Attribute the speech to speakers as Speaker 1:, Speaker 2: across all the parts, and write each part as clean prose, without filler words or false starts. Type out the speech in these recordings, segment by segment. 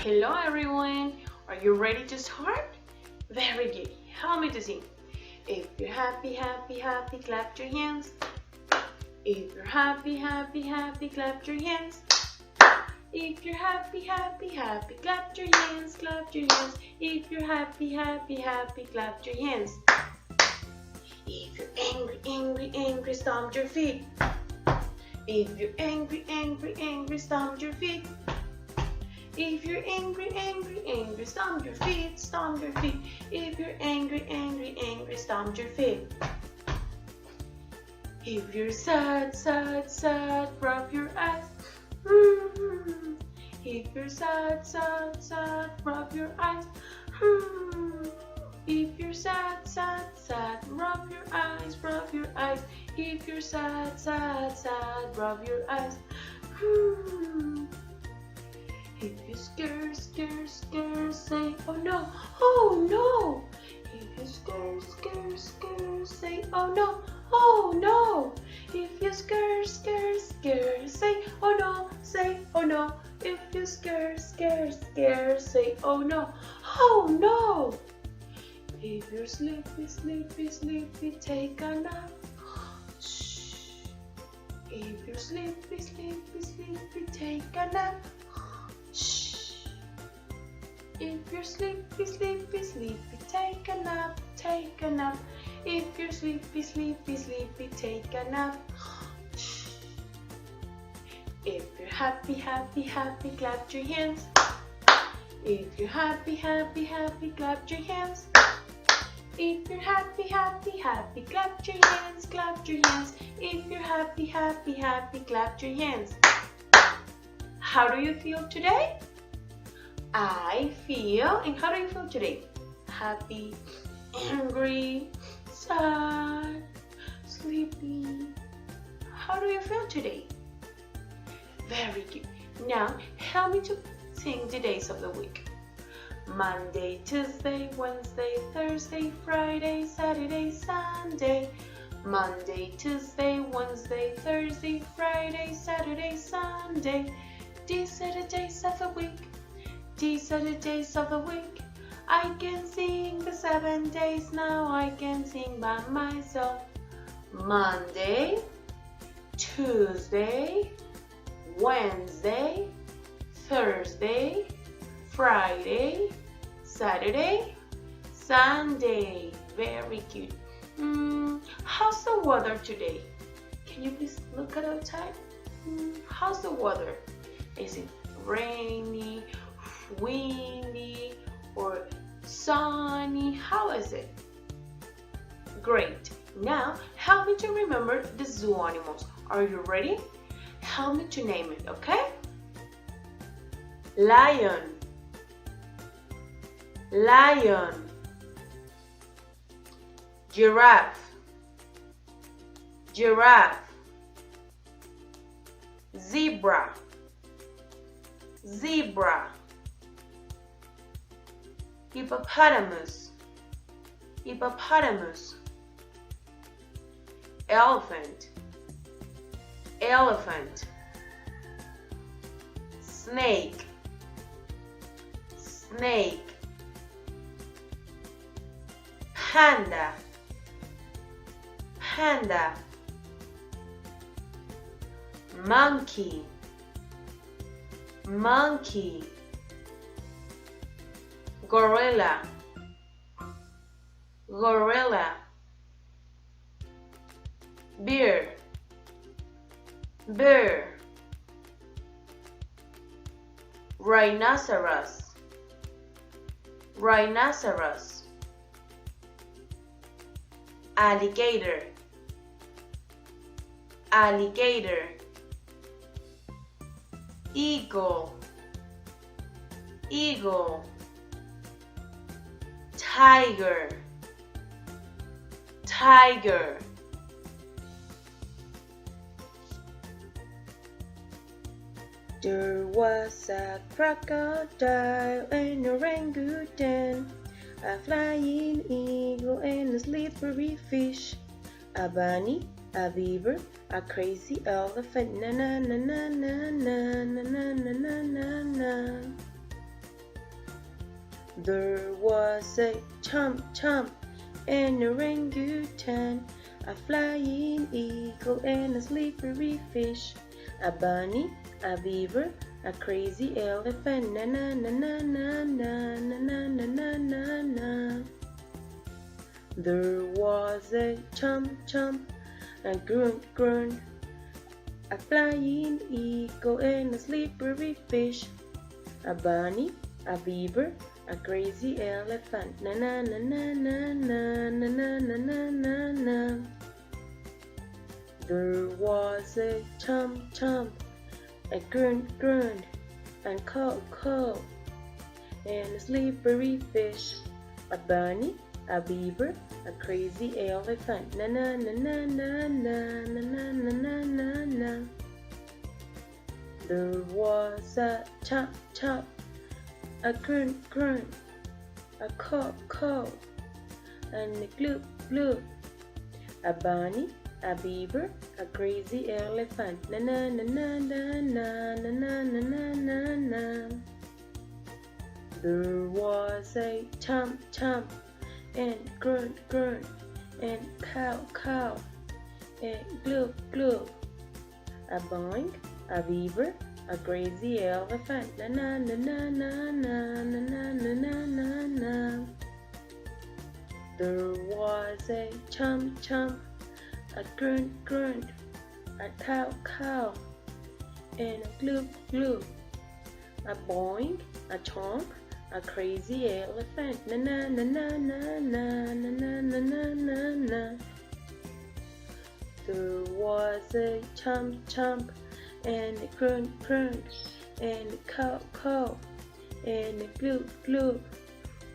Speaker 1: Hello everyone, are you ready to start? Very good, help me to sing. If you're happy, happy, happy, clap your hands. If you're happy, happy, happy, clap your hands. If you're happy, happy, happy, clap your hands, clap your hands. If you're happy, happy, happy, clap your hands. If you're angry, angry, angry, stomp your feet. If you're angry, angry, angry, stomp your feet. If you're angry, angry, angry, stomp your feet, stomp your feet. If you're angry, angry, angry, stomp your feet. If you're sad, sad, sad, rub your eyes. If you're sad, sad, sad, rub your eyes. If you're sad, sad, sad, rub your eyes, rub your eyes. If you're sad, sad, sad, rub your eyes. If you're scared, scared, scared, say, oh no, oh no. If you're scared, scared, scared, say, oh no, oh no. If you're scared, scared, scared, say, oh no, say, oh no. If you're scared, scared, scared, say, oh no, oh no. If you're sleepy, sleepy, sleepy, take a nap. Shh. If you're sleepy, sleepy, sleepy, take a nap. Shh. If you're sleepy, sleepy, sleepy, take a nap, take a nap. If you're sleepy, sleepy, sleepy, take a nap. Shh. If you're happy, happy, happy, clap your hands. If you're happy, happy, happy, clap your hands. If you're happy, happy, happy, clap your hands, clap your hands. If you're happy, happy, happy, clap your hands. How do you feel today? I feel, and how do you feel today? Happy, angry, sad, sleepy. How do you feel today? Very good. Now, help me to sing the days of the week. Monday, Tuesday, Wednesday, Thursday, Friday, Saturday, Sunday. Monday, Tuesday, Wednesday, Thursday, Friday, Saturday, Sunday. These are the days of the week. These are the days of the week. I can sing the 7 days now. I can sing by myself. Monday, Tuesday, Wednesday, Thursday, Friday, Saturday, Sunday. Very good. How's the weather today? Can you please look at outside? How's the weather? Is it rainy, windy, or sunny? How is it? Great. Now, help me to remember the zoo animals. Are you ready? Help me to name it, okay? Lion, lion. Giraffe, giraffe. Zebra, zebra. Hippopotamus, hippopotamus. Elephant, elephant. Snake, snake. Panda, panda. Monkey, monkey. Gorilla, gorilla. Bear, bear. Rhinoceros, rhinoceros. Alligator, alligator. Eagle, eagle. Tiger, tiger. There was a crocodile and an orangutan, a flying eagle and a slippery fish, a bunny, a beaver, a crazy elephant, na na na na na na na na na na na. There was a chomp chomp and an orangutan, a flying eagle and a slippery fish, a bunny, a beaver, a crazy elephant. Na na na na na na na na na na na na. There was a chomp chomp, a grunt grunt, a flying eagle and a slippery fish, a bunny, a beaver, a crazy elephant. Na na na na na na na na na na na na. There was a chomp chomp, a grunt grunt, and caw caw, and a slippery fish, a bunny, a beaver, a crazy elephant. Na na na na na na na na na na na na. There was a chomp chomp, a grunt grunt, a caw caw, and a gloop gloop, a bunny, a beaver, a crazy elephant. Na na na na na na na na na na na na. There was a chomp chomp, and grunt grunt, and cow cow, and gloop gloop, a boink, a beaver, a crazy elephant. Na na na na na na na na na na na na. There was a chomp chomp, a grunt grunt, a cow cow, and a gloop gloop, a boink, a chomp, a crazy elephant. Na na na na na na na na na na na na. There was a chomp chomp, and a grunt grunt, and a caw caw, and a gloop gloop,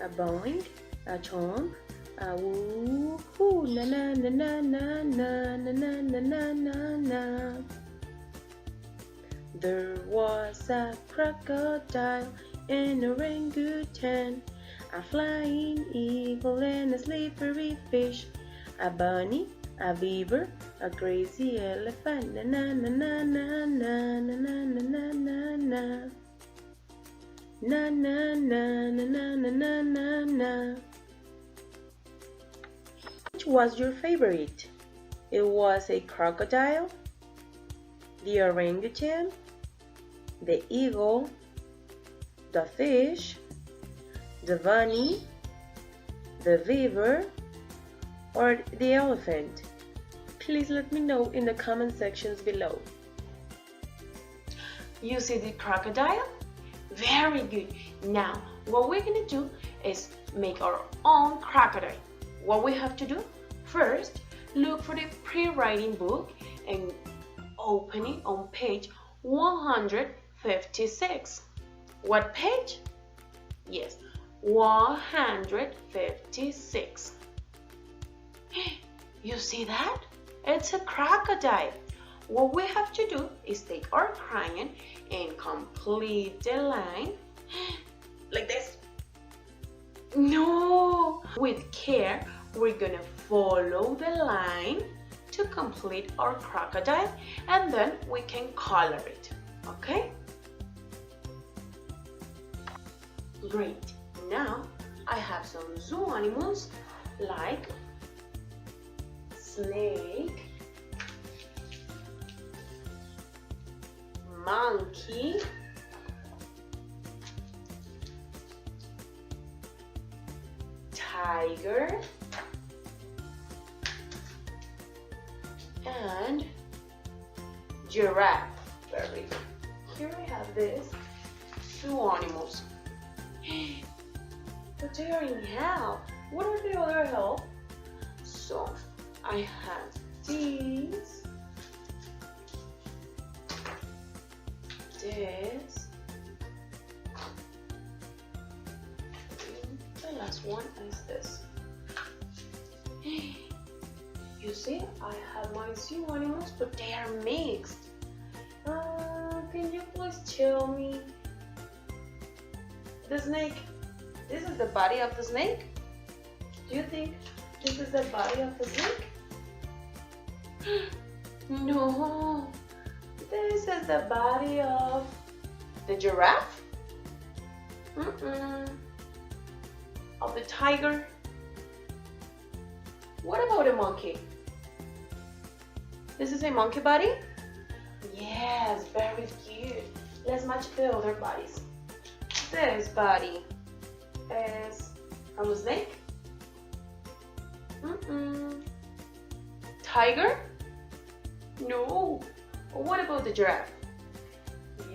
Speaker 1: a boink, a chomp, a woo hoo, na na na na na na na na na na na na. There was a crocodile and an orangutan, a flying eagle and a slippery fish, a bunny, a beaver, a crazy elephant. Na na na na na na na na na na na na. Na na na na na na na na na. Which was your favorite? It was a crocodile, the orangutan, the eagle, the fish, the bunny, the beaver, or the elephant? Please let me know in the comment sections below. You see the crocodile? Very good. Now, what we're gonna do is make our own crocodile. What we have to do? First, look for the pre-writing book and open it on page 156. What page? Yes, 156. You see that? It's a crocodile. What we have to do is take our crayon and complete the line like this. No! With care, we're gonna follow the line to complete our crocodile, and then we can color it, okay? Great. Now I have some zoo animals like snake, monkey, tiger, and giraffe. Very good. Here we have this two animals. But they are in hell. What are the other hell? So I have these, this, the last one is this. You see, I have my zoo animals, but they are mixed. Can you please tell me the snake? This is the body of the snake? Do you think this is the body of the snake? No, this is the body of the giraffe. of the tiger? What about a monkey? This is a monkey body? Yes, very cute. Let's match the other bodies. This body is from a snake? Tiger? No. What about the giraffe?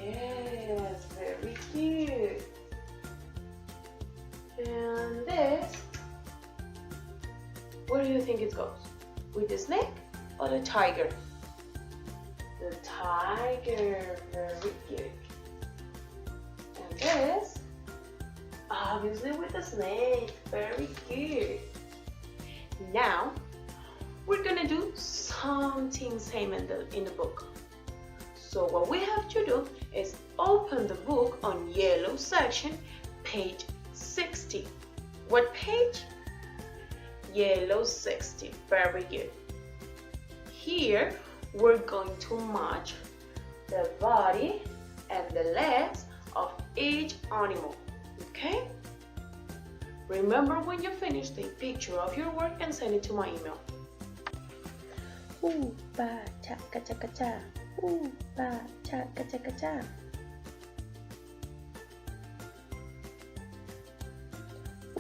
Speaker 1: Yes, very cute. And this, where do you think it goes? With the snake or the tiger? The tiger, very cute. And this, obviously with the snake, very cute. Now, we're gonna do something same in the book. So what we have to do is open the book on yellow section, page 60. What page? Yellow 60, very good. Here, we're going to match the body and the legs of each animal, okay? Remember, when you finish, take a picture of your work and send it to my email.
Speaker 2: Ooh, ba, cha, ka, cha, ka, cha. Ooh, ba, cha, ka, cha, ka, cha.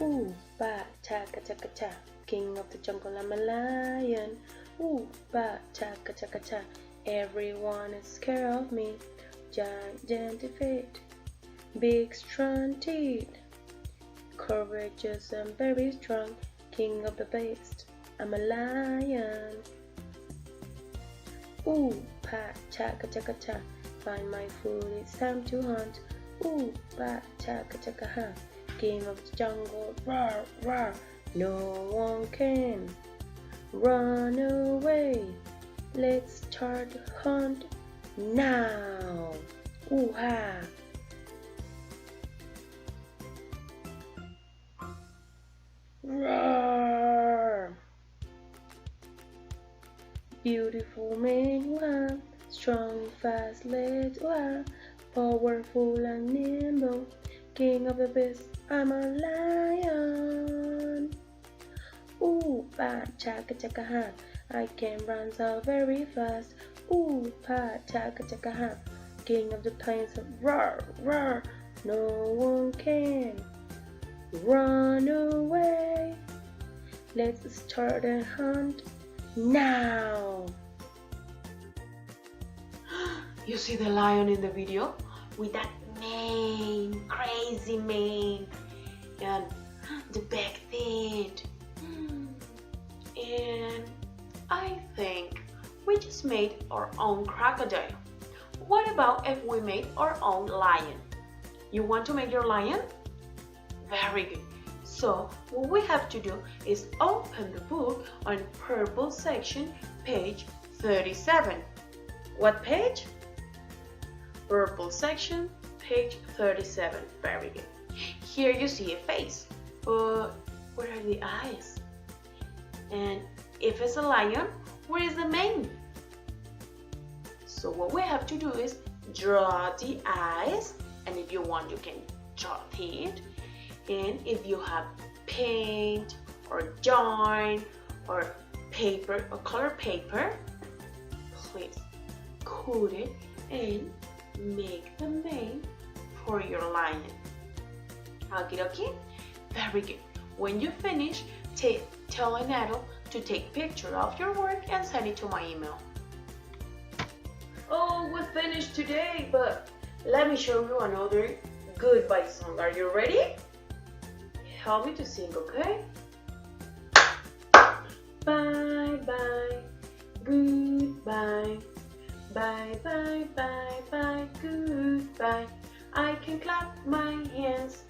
Speaker 2: Ooh, ba, cha, ka, cha, ka, cha. King of the jungle, I'm a lion. Ooh, ba, cha, ka, cha, ka, cha. Everyone is scared of me. Giant feet, big strong teeth. Courageous and very strong. King of the beast, I'm a lion. Ooh, pa, cha, ka, cha, ka, cha. Find my food, it's time to hunt. Ooh, pa, cha, ka, cha, ka, ha. King of the jungle, roar, roar. No one can run away. Let's start the hunt now. Ooh, ha. Roar. Beautiful man, wow. Strong, fast legs, wow. Powerful and nimble. King of the beast, I'm a lion. Ooh, pa, chaka, chaka, ha. I can run so very fast. Ooh, pa, chaka, chaka, ha. King of the plains, roar, roar. No one can run away. Let's start the hunt now.
Speaker 1: You see the lion in the video with that mane, crazy mane, and the back teeth. And I think we just made our own crocodile. What about if we made our own lion? You want to make your lion? Very good. So what we have to do is open the book on purple section, page 37. What page? Purple section, page 37. Very good. Here you see a face, but where are the eyes? And if it's a lion, where is the mane? So what we have to do is draw the eyes, and if you want, you can draw teeth. And if you have paint or yarn or paper or color paper, please cut it and make the mane for your lion. Okie dokie? Very good. When you finish, tell an adult to take picture of your work and send it to my email. Oh, we finished today, but let me show you another goodbye song. Are you ready? Help me to sing, okay? Bye bye, goodbye. Bye bye bye bye, goodbye. I can clap my hands.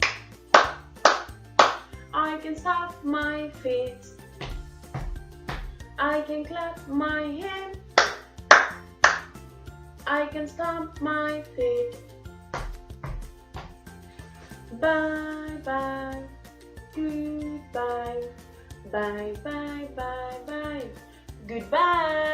Speaker 1: I can stomp my feet. I can clap my hands. I can stomp my feet. Bye bye, goodbye. Bye bye bye bye. Goodbye.